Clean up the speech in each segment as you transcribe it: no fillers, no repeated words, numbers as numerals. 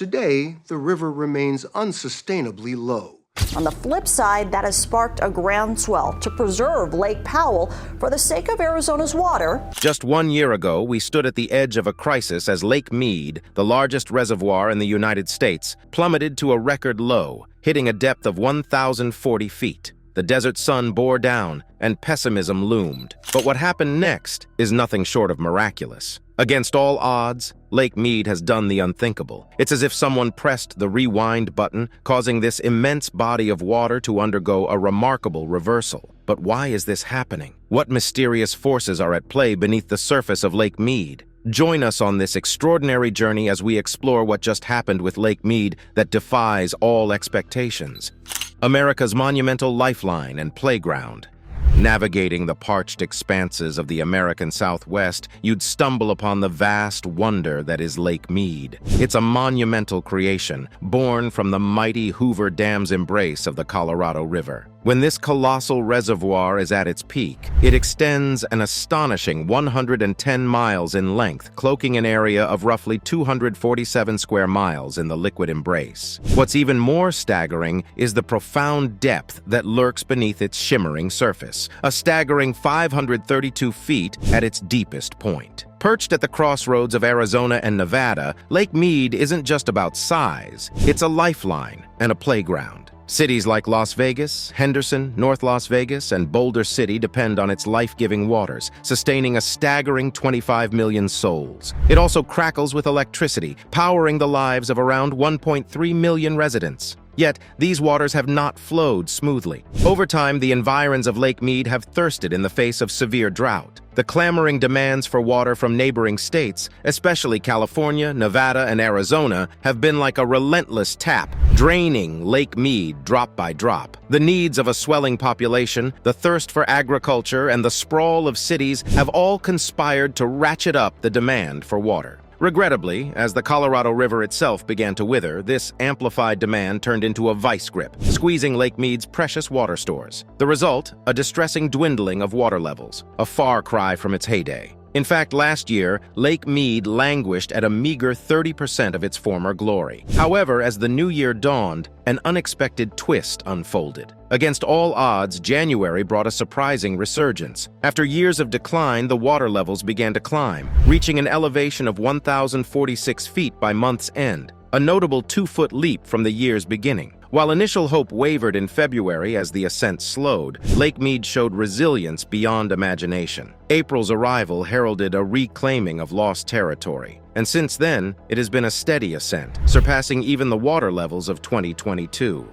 Today, the river remains unsustainably low. On the flip side, that has sparked a groundswell to preserve Lake Powell for the sake of Arizona's water. Just 1 year ago, we stood at the edge of a crisis as Lake Mead, the largest reservoir in the United States, plummeted to a record low, hitting a depth of 1,040 feet. The desert sun bore down, and pessimism loomed. But what happened next is nothing short of miraculous. Against all odds, Lake Mead has done the unthinkable. It's as if someone pressed the rewind button, causing this immense body of water to undergo a remarkable reversal. But why is this happening? What mysterious forces are at play beneath the surface of Lake Mead? Join us on this extraordinary journey as we explore what just happened with Lake Mead that defies all expectations. America's monumental lifeline and playground. Navigating the parched expanses of the American Southwest, you'd stumble upon the vast wonder that is Lake Mead. It's a monumental creation, born from the mighty Hoover Dam's embrace of the Colorado River. When this colossal reservoir is at its peak, it extends an astonishing 110 miles in length, cloaking an area of roughly 247 square miles in the liquid embrace. What's even more staggering is the profound depth that lurks beneath its shimmering surface, a staggering 532 feet at its deepest point. Perched at the crossroads of Arizona and Nevada, Lake Mead isn't just about size, it's a lifeline and a playground. Cities like Las Vegas, Henderson, North Las Vegas, and Boulder City depend on its life-giving waters, sustaining a staggering 25 million souls. It also crackles with electricity, powering the lives of around 1.3 million residents. Yet, these waters have not flowed smoothly. Over time, the environs of Lake Mead have thirsted in the face of severe drought. The clamoring demands for water from neighboring states, especially California, Nevada, and Arizona, have been like a relentless tap, draining Lake Mead drop by drop. The needs of a swelling population, the thirst for agriculture, and the sprawl of cities have all conspired to ratchet up the demand for water. Regrettably, as the Colorado River itself began to wither, this amplified demand turned into a vice grip, squeezing Lake Mead's precious water stores. The result, a distressing dwindling of water levels, a far cry from its heyday. In fact, last year, Lake Mead languished at a meager 30% of its former glory. However, as the new year dawned, an unexpected twist unfolded. Against all odds, January brought a surprising resurgence. After years of decline, the water levels began to climb, reaching an elevation of 1,046 feet by month's end, a notable 2-foot leap from the year's beginning. While initial hope wavered in February as the ascent slowed, Lake Mead showed resilience beyond imagination. April's arrival heralded a reclaiming of lost territory, and since then, it has been a steady ascent, surpassing even the water levels of 2022.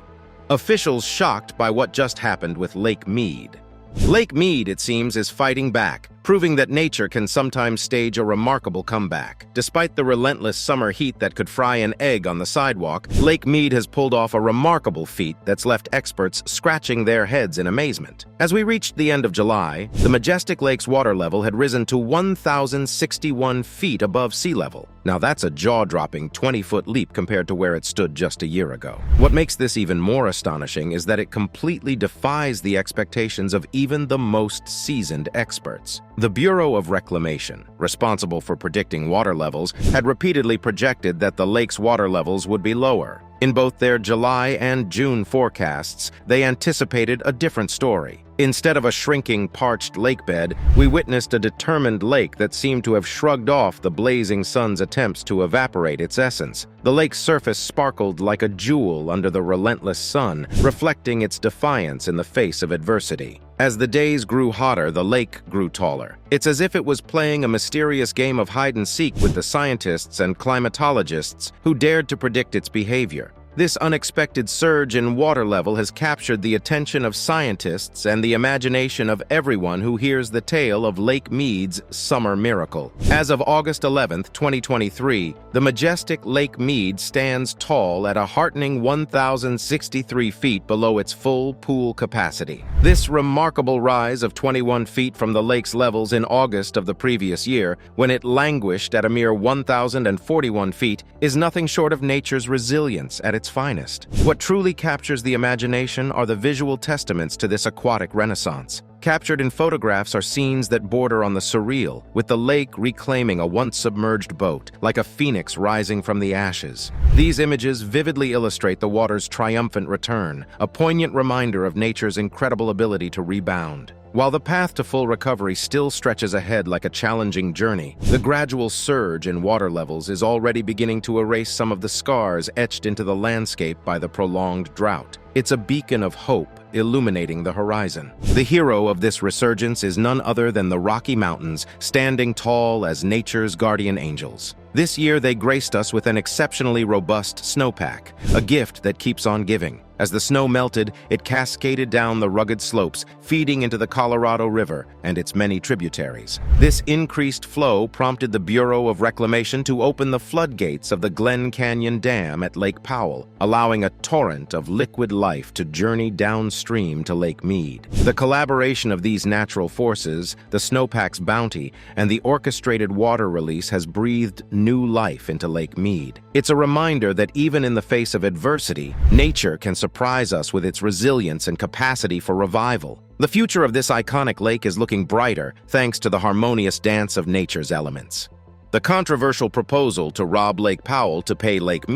Officials shocked by what just happened with Lake Mead. Lake Mead, it seems, is fighting back, proving that nature can sometimes stage a remarkable comeback. Despite the relentless summer heat that could fry an egg on the sidewalk, Lake Mead has pulled off a remarkable feat that's left experts scratching their heads in amazement. As we reached the end of July, the majestic lake's water level had risen to 1,061 feet above sea level. Now that's a jaw-dropping 20-foot leap compared to where it stood just a year ago. What makes this even more astonishing is that it completely defies the expectations of even the most seasoned experts. The Bureau of Reclamation, responsible for predicting water levels, had repeatedly projected that the lake's water levels would be lower. In both their July and June forecasts, they anticipated a different story. Instead of a shrinking, parched lakebed, we witnessed a determined lake that seemed to have shrugged off the blazing sun's attempts to evaporate its essence. The lake's surface sparkled like a jewel under the relentless sun, reflecting its defiance in the face of adversity. As the days grew hotter, the lake grew taller. It's as if it was playing a mysterious game of hide-and-seek with the scientists and climatologists who dared to predict its behavior. This unexpected surge in water level has captured the attention of scientists and the imagination of everyone who hears the tale of Lake Mead's summer miracle. As of August 11, 2023, the majestic Lake Mead stands tall at a heartening 1,063 feet below its full pool capacity. This remarkable rise of 21 feet from the lake's levels in August of the previous year, when it languished at a mere 1,041 feet, is nothing short of nature's resilience at its its finest. What truly captures the imagination are the visual testaments to this aquatic renaissance. Captured in photographs are scenes that border on the surreal, with the lake reclaiming a once-submerged boat, like a phoenix rising from the ashes. These images vividly illustrate the water's triumphant return, a poignant reminder of nature's incredible ability to rebound. While the path to full recovery still stretches ahead like a challenging journey, the gradual surge in water levels is already beginning to erase some of the scars etched into the landscape by the prolonged drought. It's a beacon of hope illuminating the horizon. The hero of this resurgence is none other than the Rocky Mountains, standing tall as nature's guardian angels. This year, they graced us with an exceptionally robust snowpack, a gift that keeps on giving. As the snow melted, it cascaded down the rugged slopes, feeding into the Colorado River and its many tributaries. This increased flow prompted the Bureau of Reclamation to open the floodgates of the Glen Canyon Dam at Lake Powell, allowing a torrent of liquid life to journey downstream to Lake Mead. The collaboration of these natural forces, the snowpack's bounty, and the orchestrated water release has breathed new life into Lake Mead. It's a reminder that even in the face of adversity, nature can surprise us with its resilience and capacity for revival. The future of this iconic lake is looking brighter thanks to the harmonious dance of nature's elements. The controversial proposal to rob Lake Powell to pay Lake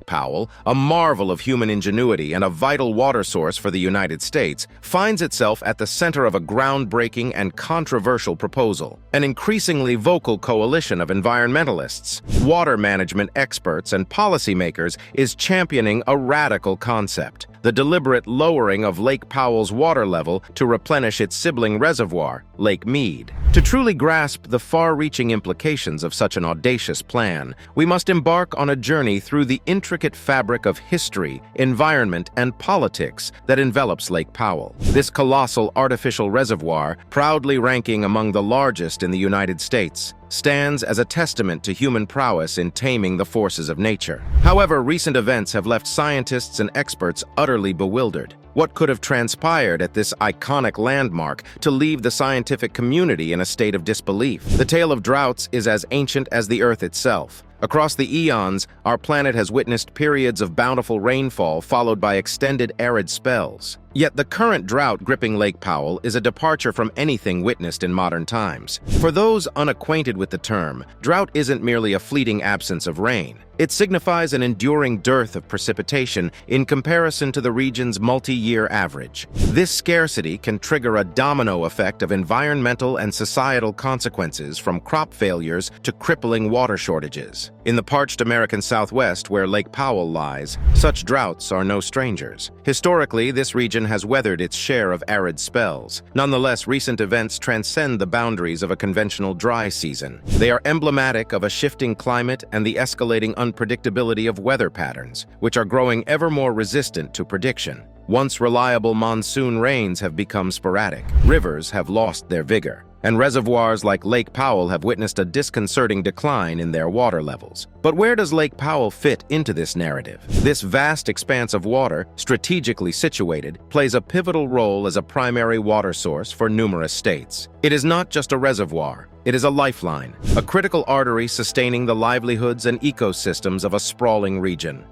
Powell, a marvel of human ingenuity and a vital water source for the United States, finds itself at the center of a groundbreaking and controversial proposal. An increasingly vocal coalition of environmentalists, water management experts, and policymakers is championing a radical concept: the deliberate lowering of Lake Powell's water level to replenish its sibling reservoir, Lake Mead. To truly grasp the far-reaching implications of such an audacious plan, we must embark on a journey through the intricate fabric of history, environment, and politics that envelops Lake Powell. This colossal artificial reservoir, proudly ranking among the largest in the United States, stands as a testament to human prowess in taming the forces of nature. However, recent events have left scientists and experts utterly bewildered. What could have transpired at this iconic landmark to leave the scientific community in a state of disbelief? The tale of droughts is as ancient as the Earth itself. Across the eons, our planet has witnessed periods of bountiful rainfall followed by extended arid spells. Yet the current drought gripping Lake Powell is a departure from anything witnessed in modern times. For those unacquainted with the term, drought isn't merely a fleeting absence of rain. It signifies an enduring dearth of precipitation in comparison to the region's multi-year average. This scarcity can trigger a domino effect of environmental and societal consequences, from crop failures to crippling water shortages. In the parched American Southwest, where Lake Powell lies, such droughts are no strangers. Historically, this region has weathered its share of arid spells. Nonetheless, recent events transcend the boundaries of a conventional dry season. They are emblematic of a shifting climate and the escalating unpredictability of weather patterns, which are growing ever more resistant to prediction. Once reliable monsoon rains have become sporadic, rivers have lost their vigor, and reservoirs like Lake Powell have witnessed a disconcerting decline in their water levels. But where does Lake Powell fit into this narrative? This vast expanse of water, strategically situated, plays a pivotal role as a primary water source for numerous states. It is not just a reservoir. It is a lifeline, a critical artery sustaining the livelihoods and ecosystems of a sprawling region,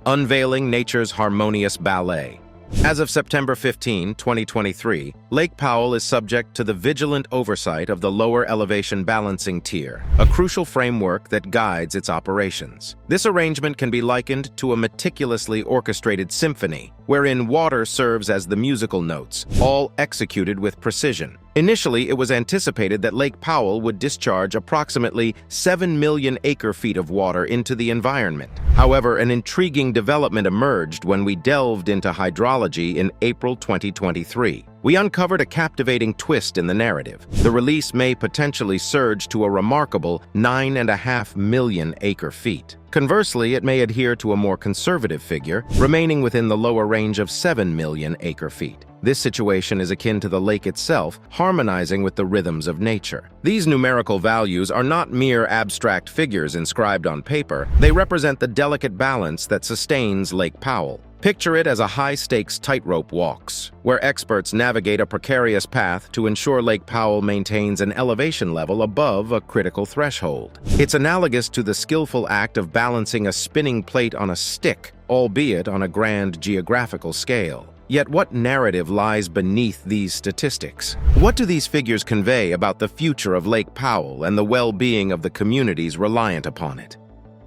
unveiling nature's harmonious ballet. As of September 15, 2023, Lake Powell is subject to the vigilant oversight of the Lower Elevation Balancing Tier, a crucial framework that guides its operations. This arrangement can be likened to a meticulously orchestrated symphony, wherein water serves as the musical notes, all executed with precision. Initially, it was anticipated that Lake Powell would discharge approximately 7 million acre-feet of water into the environment. However, an intriguing development emerged when we delved into hydrology in April 2023. We uncovered a captivating twist in the narrative. The release may potentially surge to a remarkable 9.5 million acre-feet. Conversely, it may adhere to a more conservative figure, remaining within the lower range of 7 million acre-feet. This situation is akin to the lake itself, harmonizing with the rhythms of nature. These numerical values are not mere abstract figures inscribed on paper. They represent the delicate balance that sustains Lake Powell. Picture it as a high-stakes tightrope walks, where experts navigate a precarious path to ensure Lake Powell maintains an elevation level above a critical threshold. It's analogous to the skillful act of balancing a spinning plate on a stick, albeit on a grand geographical scale. Yet what narrative lies beneath these statistics? What do these figures convey about the future of Lake Powell and the well-being of the communities reliant upon it?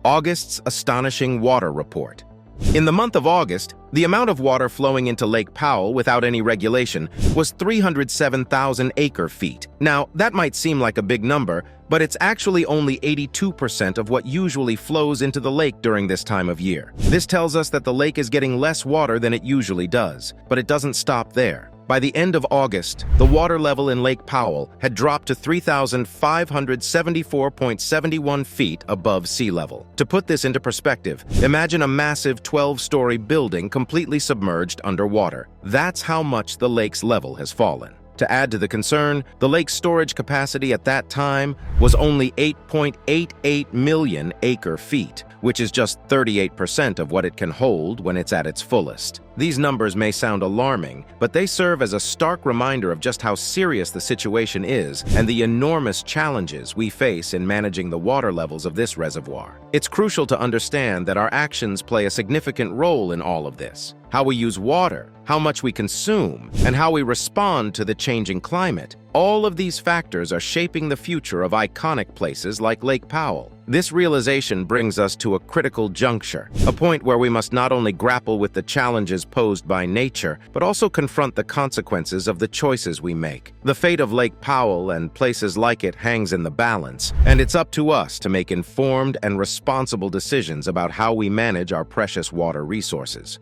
August's astonishing water report. In the month of August, the amount of water flowing into Lake Powell without any regulation was 307,000 acre-feet. Now, that might seem like a big number, but it's actually only 82% of what usually flows into the lake during this time of year. This tells us that the lake is getting less water than it usually does, but it doesn't stop there. By the end of August, the water level in Lake Powell had dropped to 3,574.71 feet above sea level. To put this into perspective, imagine a massive 12-story building completely submerged underwater. That's how much the lake's level has fallen. To add to the concern, the lake's storage capacity at that time was only 8.88 million acre-feet, which is just 38% of what it can hold when it's at its fullest. These numbers may sound alarming, but they serve as a stark reminder of just how serious the situation is and the enormous challenges we face in managing the water levels of this reservoir. It's crucial to understand that our actions play a significant role in all of this. How we use water, how much we consume, and how we respond to the changing climate. All of these factors are shaping the future of iconic places like Lake Powell. This realization brings us to a critical juncture, a point where we must not only grapple with the challenges posed by nature, but also confront the consequences of the choices we make. The fate of Lake Powell and places like it hangs in the balance, and it's up to us to make informed and responsible decisions about how we manage our precious water resources.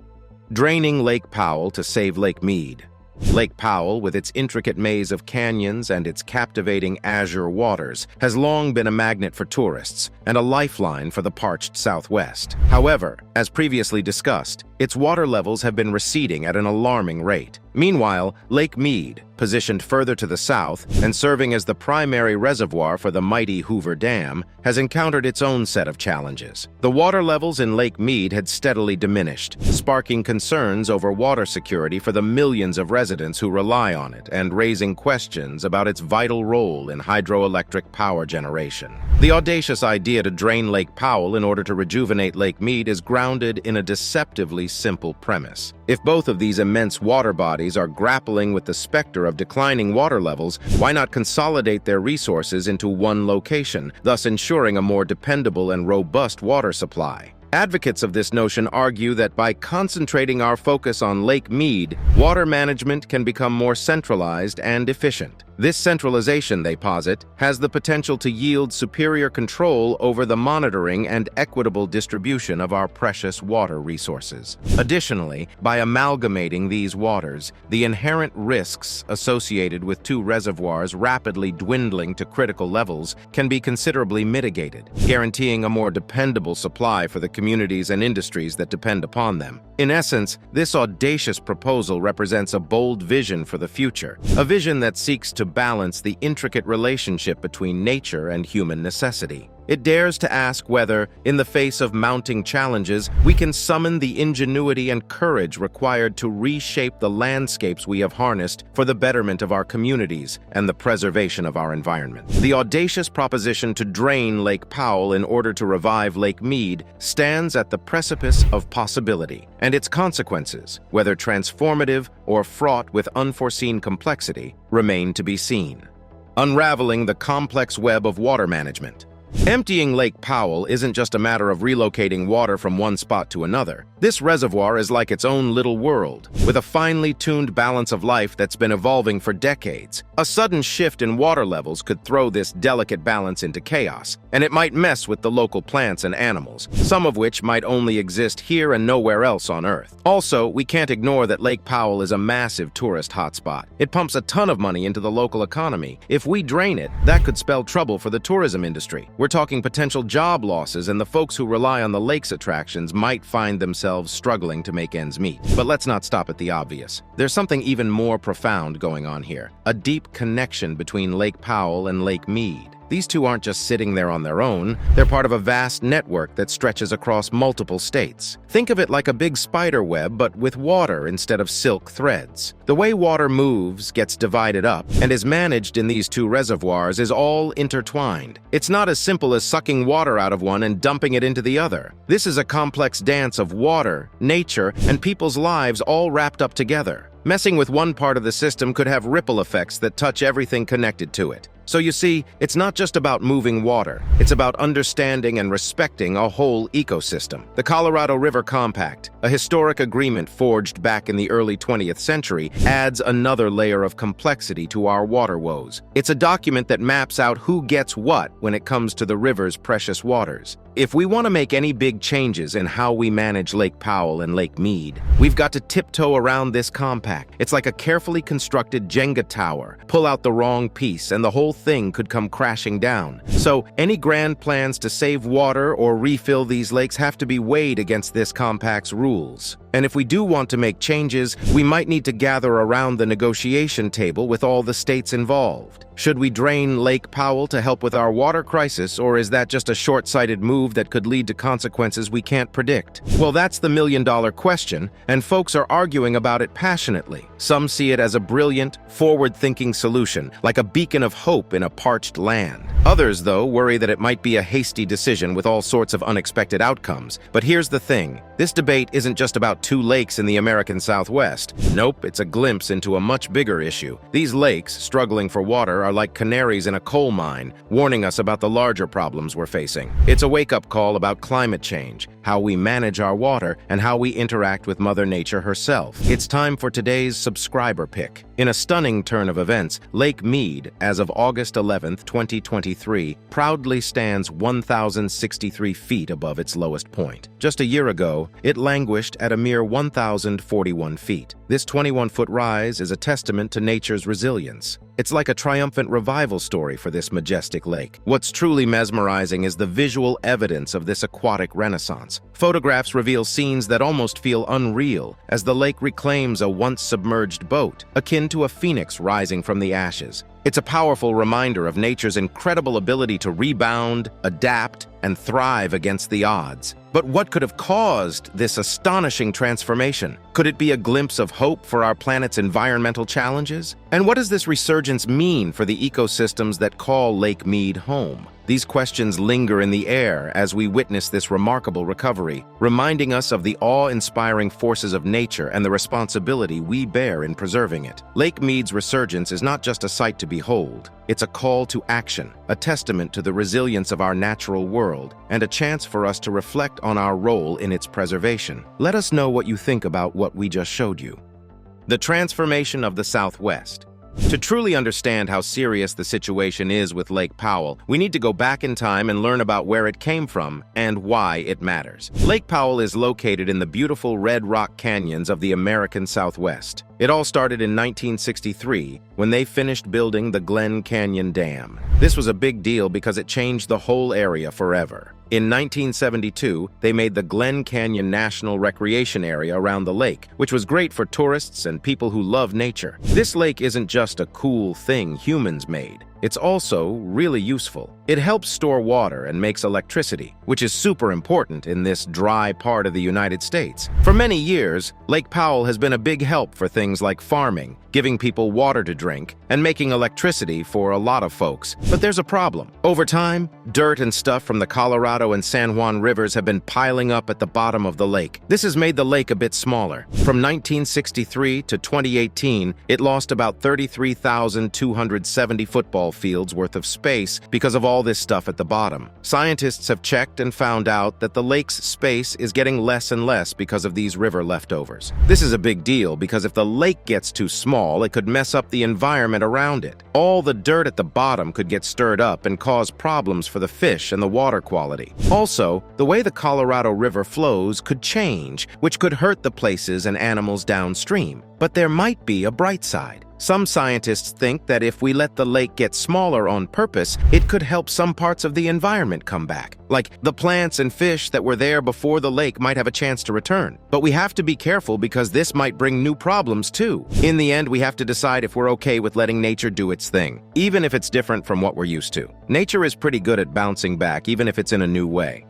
Draining Lake Powell to save Lake Mead. Lake Powell, with its intricate maze of canyons and its captivating azure waters, has long been a magnet for tourists and a lifeline for the parched Southwest. However, as previously discussed, its water levels have been receding at an alarming rate. Meanwhile, Lake Mead, positioned further to the south and serving as the primary reservoir for the mighty Hoover Dam, has encountered its own set of challenges. The water levels in Lake Mead had steadily diminished, sparking concerns over water security for the millions of residents who rely on it and raising questions about its vital role in hydroelectric power generation. The audacious idea to drain Lake Powell in order to rejuvenate Lake Mead is grounded in a deceptively simple premise. If both of these immense water bodies are grappling with the specter of declining water levels, why not consolidate their resources into one location, thus ensuring a more dependable and robust water supply? Advocates of this notion argue that by concentrating our focus on Lake Mead, water management can become more centralized and efficient. This centralization, they posit, has the potential to yield superior control over the monitoring and equitable distribution of our precious water resources. Additionally, by amalgamating these waters, the inherent risks associated with two reservoirs rapidly dwindling to critical levels can be considerably mitigated, guaranteeing a more dependable supply for the communities and industries that depend upon them. In essence, this audacious proposal represents a bold vision for the future, a vision that seeks to balance the intricate relationship between nature and human necessity. It dares to ask whether, in the face of mounting challenges, we can summon the ingenuity and courage required to reshape the landscapes we have harnessed for the betterment of our communities and the preservation of our environment. The audacious proposition to drain Lake Powell in order to revive Lake Mead stands at the precipice of possibility, and its consequences, whether transformative or fraught with unforeseen complexity, remain to be seen. Unraveling the complex web of water management. Emptying Lake Powell isn't just a matter of relocating water from one spot to another. This reservoir is like its own little world, with a finely tuned balance of life that's been evolving for decades. A sudden shift in water levels could throw this delicate balance into chaos, and it might mess with the local plants and animals, some of which might only exist here and nowhere else on Earth. Also, we can't ignore that Lake Powell is a massive tourist hotspot. It pumps a ton of money into the local economy. If we drain it, that could spell trouble for the tourism industry. We're talking potential job losses, and the folks who rely on the lake's attractions might find themselves struggling to make ends meet. But let's not stop at the obvious. There's something even more profound going on here, a deep connection between Lake Powell and Lake Mead. These two aren't just sitting there on their own, they're part of a vast network that stretches across multiple states. Think of it like a big spider web, but with water instead of silk threads. The way water moves, gets divided up, and is managed in these two reservoirs is all intertwined. It's not as simple as sucking water out of one and dumping it into the other. This is a complex dance of water, nature, and people's lives all wrapped up together. Messing with one part of the system could have ripple effects that touch everything connected to it. So you see, it's not just about moving water. It's about understanding and respecting a whole ecosystem. The Colorado River Compact, a historic agreement forged back in the early 20th century, adds another layer of complexity to our water woes. It's a document that maps out who gets what when it comes to the river's precious waters. If we want to make any big changes in how we manage Lake Powell and Lake Mead, we've got to tiptoe around this compact. It's like a carefully constructed Jenga tower. Pull out the wrong piece and the whole thing could come crashing down. So any grand plans to save water or refill these lakes have to be weighed against this compact's rules. And if we do want to make changes, we might need to gather around the negotiation table with all the states involved. Should we drain Lake Powell to help with our water crisis, or is that just a short-sighted move that could lead to consequences we can't predict? Well, that's the million-dollar question, and folks are arguing about it passionately. Some see it as a brilliant, forward-thinking solution, like a beacon of hope in a parched land. Others, though, worry that it might be a hasty decision with all sorts of unexpected outcomes. But here's the thing. This debate isn't just about two lakes in the American Southwest. Nope, it's a glimpse into a much bigger issue. These lakes, struggling for water, are like canaries in a coal mine, warning us about the larger problems we're facing. It's a wake-up call about climate change, how we manage our water, and how we interact with Mother Nature herself. It's time for today's subscriber pick. In a stunning turn of events, Lake Mead, as of August 11th, 2023, proudly stands 1,063 feet above its lowest point. Just a year ago, it languished at a mere 1,041 feet. This 21-foot rise is a testament to nature's resilience. It's like a triumphant revival story for this majestic lake. What's truly mesmerizing is the visual evidence of this aquatic renaissance. Photographs reveal scenes that almost feel unreal as the lake reclaims a once-submerged boat, akin to a phoenix rising from the ashes. It's a powerful reminder of nature's incredible ability to rebound, adapt, and thrive against the odds. But what could have caused this astonishing transformation? Could it be a glimpse of hope for our planet's environmental challenges? And what does this resurgence mean for the ecosystems that call Lake Mead home? These questions linger in the air as we witness this remarkable recovery, reminding us of the awe-inspiring forces of nature and the responsibility we bear in preserving it. Lake Mead's resurgence is not just a sight to behold. It's a call to action, a testament to the resilience of our natural world, and a chance for us to reflect on our role in its preservation. Let us know what you think about what we just showed you. The transformation of the Southwest. To truly understand how serious the situation is with Lake Powell, we need to go back in time and learn about where it came from and why it matters. Lake Powell is located in the beautiful red rock canyons of the American Southwest. It all started in 1963 when they finished building the Glen Canyon Dam. This was a big deal because it changed the whole area forever. In 1972, they made the Glen Canyon National Recreation Area around the lake, which was great for tourists and people who love nature. This lake isn't just a cool thing humans made. It's also really useful. It helps store water and makes electricity, which is super important in this dry part of the United States. For many years, Lake Powell has been a big help for things like farming, giving people water to drink, and making electricity for a lot of folks. But there's a problem. Over time, dirt and stuff from the Colorado and San Juan rivers have been piling up at the bottom of the lake. This has made the lake a bit smaller. From 1963 to 2018, it lost about 33,270 football fields worth of space because of all this stuff at the bottom. Scientists have checked and found out that the lake's space is getting less and less because of these river leftovers. This is a big deal because if the lake gets too small, it could mess up the environment around it. All the dirt at the bottom could get stirred up and cause problems for the fish and the water quality. Also, the way the Colorado River flows could change, which could hurt the places and animals downstream. But there might be a bright side. Some scientists think that if we let the lake get smaller on purpose, it could help some parts of the environment come back. Like the plants and fish that were there before the lake might have a chance to return. But we have to be careful because this might bring new problems too. In the end, we have to decide if we're okay with letting nature do its thing, even if it's different from what we're used to. Nature is pretty good at bouncing back, even if it's in a new way.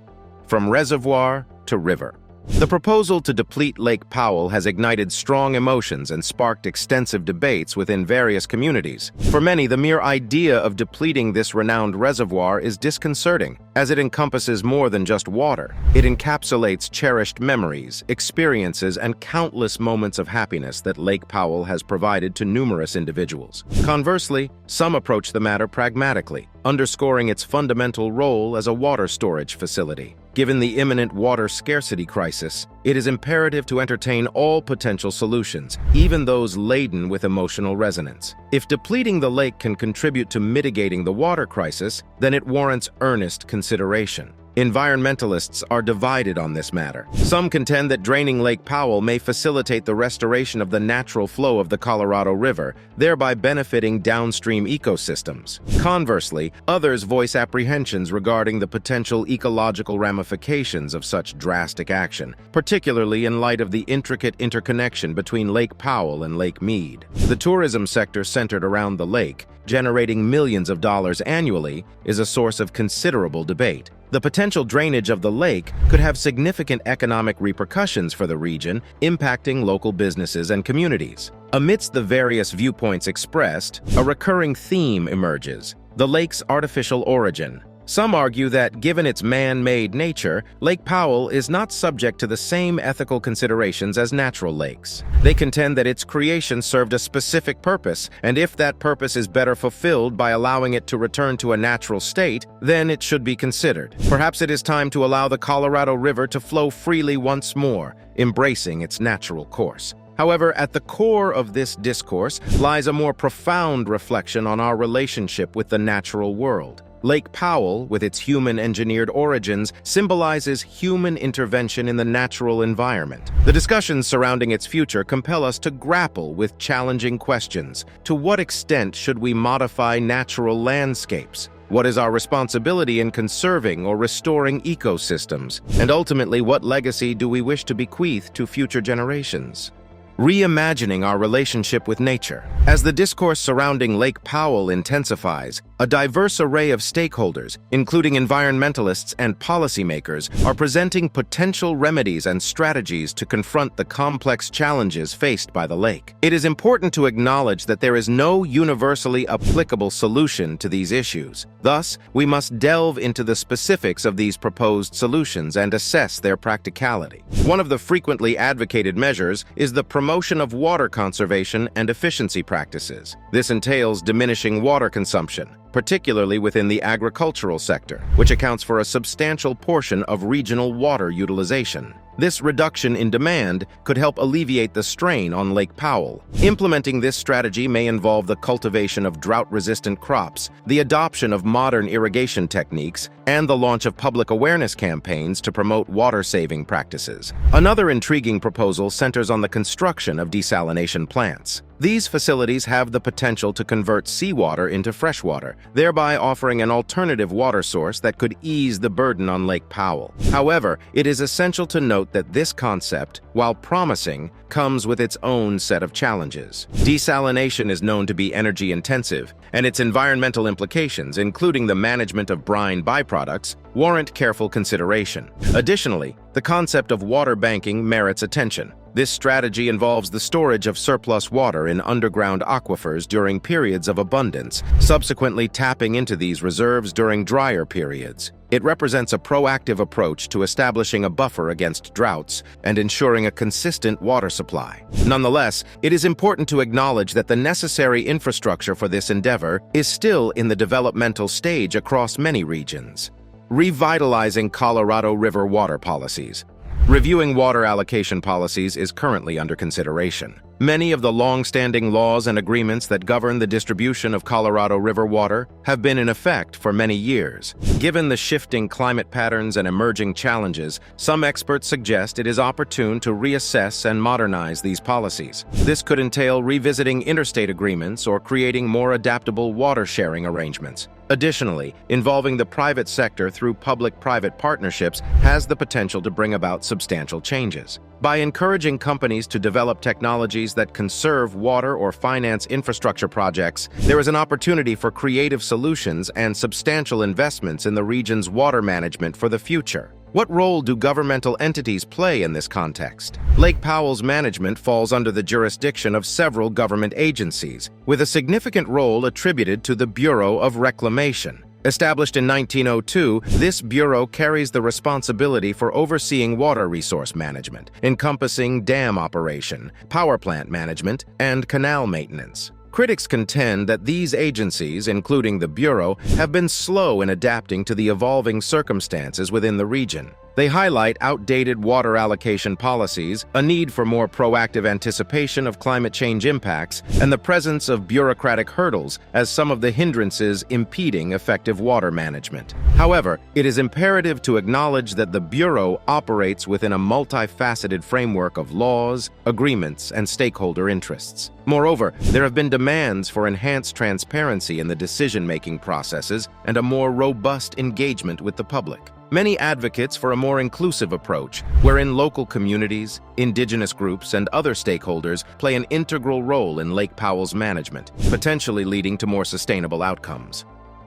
From reservoir to river. The proposal to deplete Lake Powell has ignited strong emotions and sparked extensive debates within various communities. For many, the mere idea of depleting this renowned reservoir is disconcerting, as it encompasses more than just water. It encapsulates cherished memories, experiences, and countless moments of happiness that Lake Powell has provided to numerous individuals. Conversely, some approach the matter pragmatically, underscoring its fundamental role as a water storage facility. Given the imminent water scarcity crisis, it is imperative to entertain all potential solutions, even those laden with emotional resonance. If depleting the lake can contribute to mitigating the water crisis, then it warrants earnest consideration. Environmentalists are divided on this matter. Some contend that draining Lake Powell may facilitate the restoration of the natural flow of the Colorado River, thereby benefiting downstream ecosystems. Conversely, others voice apprehensions regarding the potential ecological ramifications of such drastic action, particularly in light of the intricate interconnection between Lake Powell and Lake Mead. The tourism sector centered around the lake, generating millions of dollars annually, is a source of considerable debate. The potential drainage of the lake could have significant economic repercussions for the region, impacting local businesses and communities. Amidst the various viewpoints expressed, a recurring theme emerges: the lake's artificial origin. Some argue that, given its man-made nature, Lake Powell is not subject to the same ethical considerations as natural lakes. They contend that its creation served a specific purpose, and if that purpose is better fulfilled by allowing it to return to a natural state, then it should be considered. Perhaps it is time to allow the Colorado River to flow freely once more, embracing its natural course. However, at the core of this discourse lies a more profound reflection on our relationship with the natural world. Lake Powell, with its human-engineered origins, symbolizes human intervention in the natural environment. The discussions surrounding its future compel us to grapple with challenging questions. To what extent should we modify natural landscapes? What is our responsibility in conserving or restoring ecosystems? And ultimately, what legacy do we wish to bequeath to future generations? Reimagining our relationship with nature. As the discourse surrounding Lake Powell intensifies, a diverse array of stakeholders, including environmentalists and policymakers, are presenting potential remedies and strategies to confront the complex challenges faced by the lake. It is important to acknowledge that there is no universally applicable solution to these issues. Thus, we must delve into the specifics of these proposed solutions and assess their practicality. One of the frequently advocated measures is the promotion of water conservation and efficiency practices. This entails diminishing water consumption, particularly within the agricultural sector, which accounts for a substantial portion of regional water utilization. This reduction in demand could help alleviate the strain on Lake Powell. Implementing this strategy may involve the cultivation of drought-resistant crops, the adoption of modern irrigation techniques, and the launch of public awareness campaigns to promote water-saving practices. Another intriguing proposal centers on the construction of desalination plants. These facilities have the potential to convert seawater into freshwater, thereby offering an alternative water source that could ease the burden on Lake Powell. However, it is essential to note that this concept, while promising, comes with its own set of challenges. Desalination is known to be energy-intensive, and its environmental implications, including the management of brine byproducts, warrant careful consideration. Additionally, the concept of water banking merits attention. This strategy involves the storage of surplus water in underground aquifers during periods of abundance, subsequently tapping into these reserves during drier periods. It represents a proactive approach to establishing a buffer against droughts and ensuring a consistent water supply. Nonetheless, it is important to acknowledge that the necessary infrastructure for this endeavor is still in the developmental stage across many regions. Revitalizing Colorado River water policies. Reviewing water allocation policies is currently under consideration. Many of the long-standing laws and agreements that govern the distribution of Colorado River water have been in effect for many years. Given Given the shifting climate patterns and emerging challenges, some experts suggest it is opportune to reassess and modernize these policies. This could entail revisiting interstate agreements or creating more adaptable water-sharing arrangements. Additionally, involving the private sector through public-private partnerships has the potential to bring about substantial changes. By encouraging companies to develop technologies that conserve water or finance infrastructure projects, there is an opportunity for creative solutions and substantial investments in the region's water management for the future. What role do governmental entities play in this context? Lake Powell's management falls under the jurisdiction of several government agencies, with a significant role attributed to the Bureau of Reclamation. Established in 1902, this bureau carries the responsibility for overseeing water resource management, encompassing dam operation, power plant management, and canal maintenance. Critics contend that these agencies, including the Bureau, have been slow in adapting to the evolving circumstances within the region. They highlight outdated water allocation policies, a need for more proactive anticipation of climate change impacts, and the presence of bureaucratic hurdles as some of the hindrances impeding effective water management. However, it is imperative to acknowledge that the Bureau operates within a multifaceted framework of laws, agreements, and stakeholder interests. Moreover, there have been demands for enhanced transparency in the decision-making processes and a more robust engagement with the public. Many advocates for a more inclusive approach, wherein local communities, indigenous groups, and other stakeholders play an integral role in Lake Powell's management, potentially leading to more sustainable outcomes.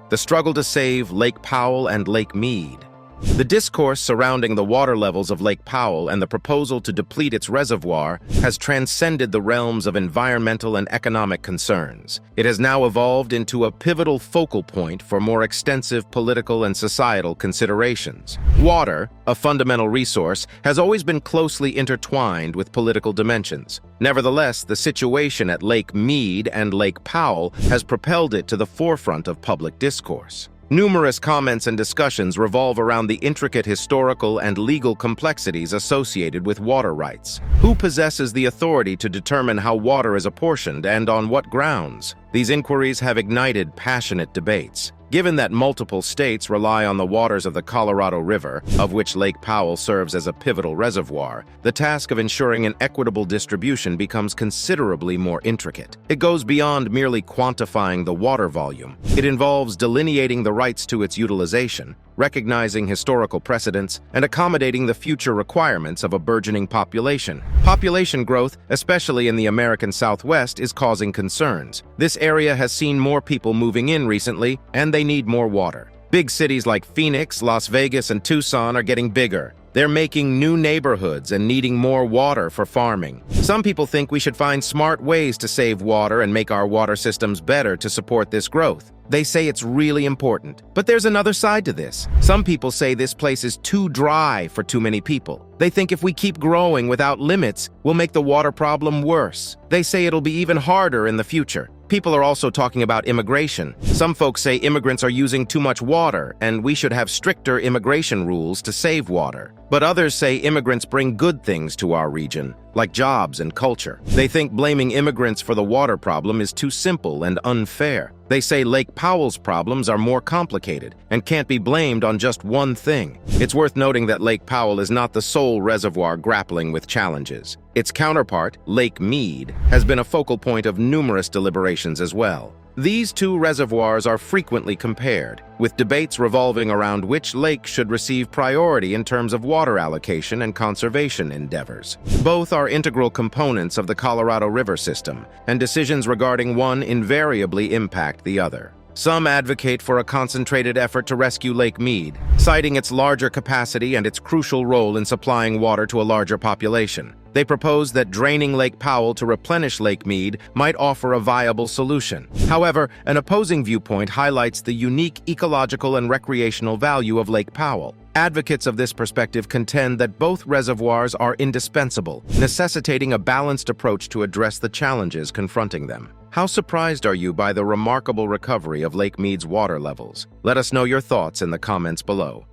The struggle to save Lake Powell and Lake Mead. The discourse surrounding the water levels of Lake Powell and the proposal to deplete its reservoir has transcended the realms of environmental and economic concerns. It has now evolved into a pivotal focal point for more extensive political and societal considerations. Water, a fundamental resource, has always been closely intertwined with political dimensions. Nevertheless, the situation at Lake Mead and Lake Powell has propelled it to the forefront of public discourse. Numerous comments and discussions revolve around the intricate historical and legal complexities associated with water rights. Who possesses the authority to determine how water is apportioned and on what grounds? These inquiries have ignited passionate debates. Given that multiple states rely on the waters of the Colorado River, of which Lake Powell serves as a pivotal reservoir, the task of ensuring an equitable distribution becomes considerably more intricate. It goes beyond merely quantifying the water volume. It involves delineating the rights to its utilization, recognizing historical precedents, and accommodating the future requirements of a burgeoning population. Population growth, especially in the American Southwest, is causing concerns. This area has seen more people moving in recently, and they need more water. Big cities like Phoenix, Las Vegas, and Tucson are getting bigger. They're making new neighborhoods and needing more water for farming. Some people think we should find smart ways to save water and make our water systems better to support this growth. They say it's really important. But there's another side to this. Some people say this place is too dry for too many people. They think if we keep growing without limits, we'll make the water problem worse. They say it'll be even harder in the future. People are also talking about immigration. Some folks say immigrants are using too much water and we should have stricter immigration rules to save water. But others say immigrants bring good things to our region, like jobs and culture. They think blaming immigrants for the water problem is too simple and unfair. They say Lake Powell's problems are more complicated and can't be blamed on just one thing. It's worth noting that Lake Powell is not the sole reservoir grappling with challenges. Its counterpart, Lake Mead, has been a focal point of numerous deliberations as well. These two reservoirs are frequently compared, with debates revolving around which lake should receive priority in terms of water allocation and conservation endeavors. Both are integral components of the Colorado River system, and decisions regarding one invariably impact the other. Some advocate for a concentrated effort to rescue Lake Mead, citing its larger capacity and its crucial role in supplying water to a larger population. They propose that draining Lake Powell to replenish Lake Mead might offer a viable solution. However, an opposing viewpoint highlights the unique ecological and recreational value of Lake Powell. Advocates of this perspective contend that both reservoirs are indispensable, necessitating a balanced approach to address the challenges confronting them. How surprised are you by the remarkable recovery of Lake Mead's water levels? Let us know your thoughts in the comments below.